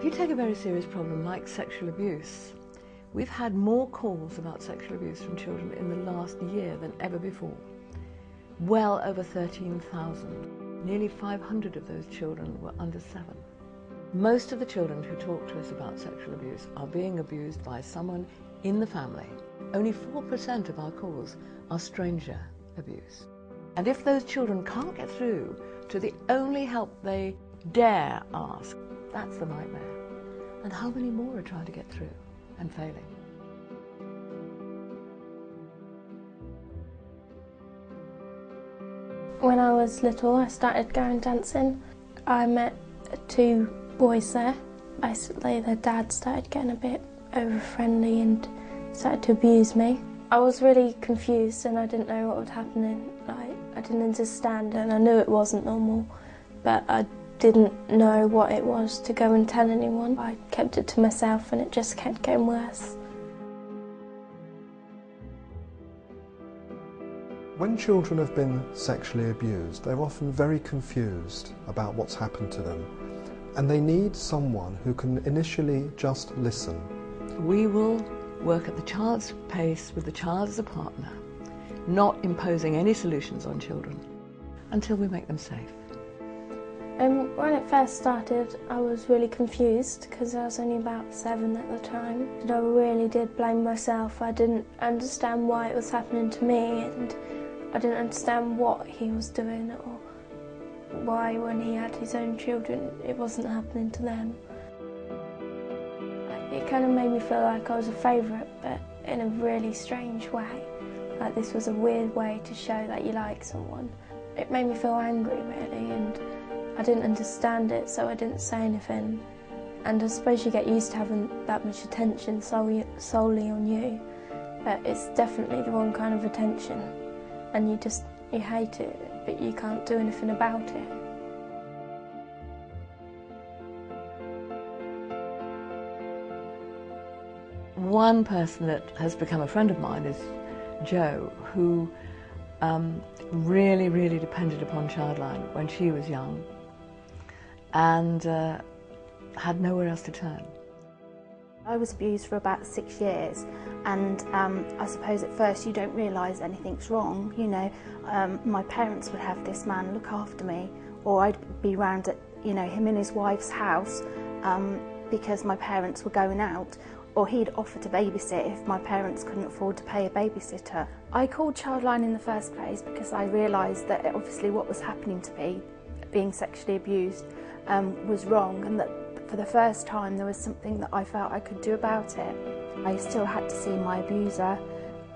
If you take a very serious problem like sexual abuse, we've had more calls about sexual abuse from children in the last year than ever before. Well over 13,000. Nearly 500 of those children were under 7. Most of the children who talk to us about sexual abuse are being abused by someone in the family. Only 4% of our calls are stranger abuse. And if those children can't get through to the only help they dare ask, that's the nightmare. And how many more are trying to get through and failing? When I was little, I started going dancing. I met 2 boys there. Basically, their dad started getting a bit over-friendly and started to abuse me. I was really confused and I didn't know what was happening. I didn't understand, and I knew it wasn't normal, but I didn't know what it was to go and tell anyone. I kept it to myself and it just kept getting worse. When children have been sexually abused, they're often very confused about what's happened to them, and they need someone who can initially just listen. We will work at the child's pace with the child as a partner, not imposing any solutions on children until we make them safe. When it first started, I was really confused because I was only about 7 at the time. And I really did blame myself. I didn't understand why it was happening to me, and I didn't understand what he was doing or why, when he had his own children, it wasn't happening to them. It kind of made me feel like I was a favourite, but in a really strange way. Like this was a weird way to show that you like someone. It made me feel angry, really, and I didn't understand it, so I didn't say anything. And I suppose you get used to having that much attention solely on you, but it's definitely the wrong kind of attention. And you hate it, but you can't do anything about it. One person that has become a friend of mine is Jo, who really depended upon ChildLine when she was young and had nowhere else to turn. I was abused for about 6 years, and I suppose at first you don't realise anything's wrong. You know, my parents would have this man look after me, or I'd be round at him and his wife's house because my parents were going out, or he'd offer to babysit if my parents couldn't afford to pay a babysitter. I called ChildLine in the first place because I realised that obviously what was happening to me, being sexually abused, was wrong, and that for the first time there was something that I felt I could do about it. I still had to see my abuser,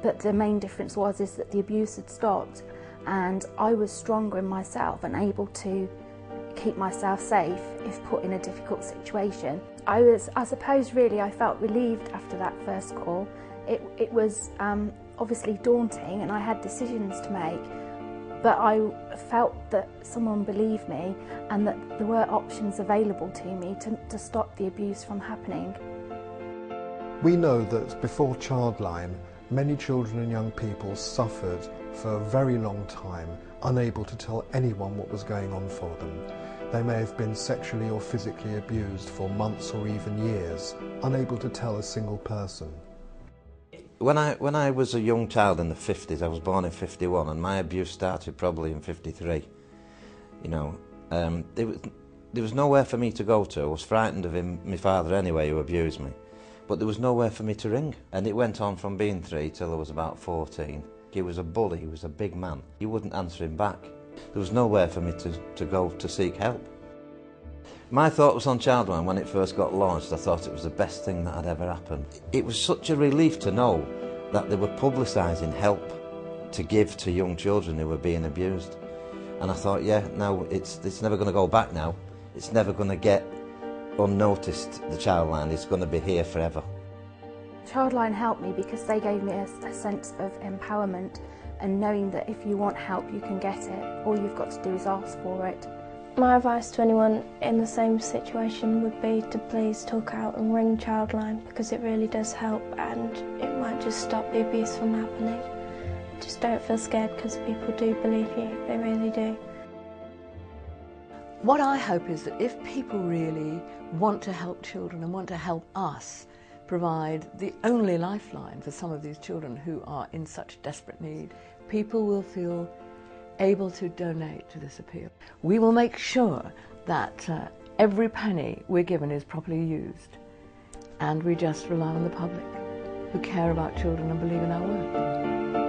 but the main difference was that the abuse had stopped, and I was stronger in myself and able to keep myself safe if put in a difficult situation. I suppose really I felt relieved after that first call. It was obviously daunting and I had decisions to make, but I felt that someone believed me and that there were options available to me to stop the abuse from happening. We know that before ChildLine, many children and young people suffered for a very long time, unable to tell anyone what was going on for them. They may have been sexually or physically abused for months or even years, unable to tell a single person. When I was a young child in the 50s, I was born in 51, and my abuse started probably in 53. You know, there was nowhere for me to go to. I was frightened of him, my father anyway, who abused me. But there was nowhere for me to ring. And it went on from being 3 till I was about 14. He was a bully, he was a big man. You wouldn't answer him back. There was nowhere for me to go to seek help. My thought was on ChildLine when it first got launched. I thought it was the best thing that had ever happened. It was such a relief to know that they were publicising help to give to young children who were being abused. And I thought, yeah, no, it's never going to go back now. It's never going to get unnoticed, the ChildLine. It's going to be here forever. ChildLine helped me because they gave me a sense of empowerment and knowing that if you want help you can get it. All you've got to do is ask for it. My advice to anyone in the same situation would be to please talk out and ring ChildLine, because it really does help and it might just stop the abuse from happening. Just don't feel scared, because people do believe you, they really do. What I hope is that if people really want to help children and want to help us provide the only lifeline for some of these children who are in such desperate need, people will feel able to donate to this appeal. We will make sure that every penny we're given is properly used, and we just rely on the public who care about children and believe in our work.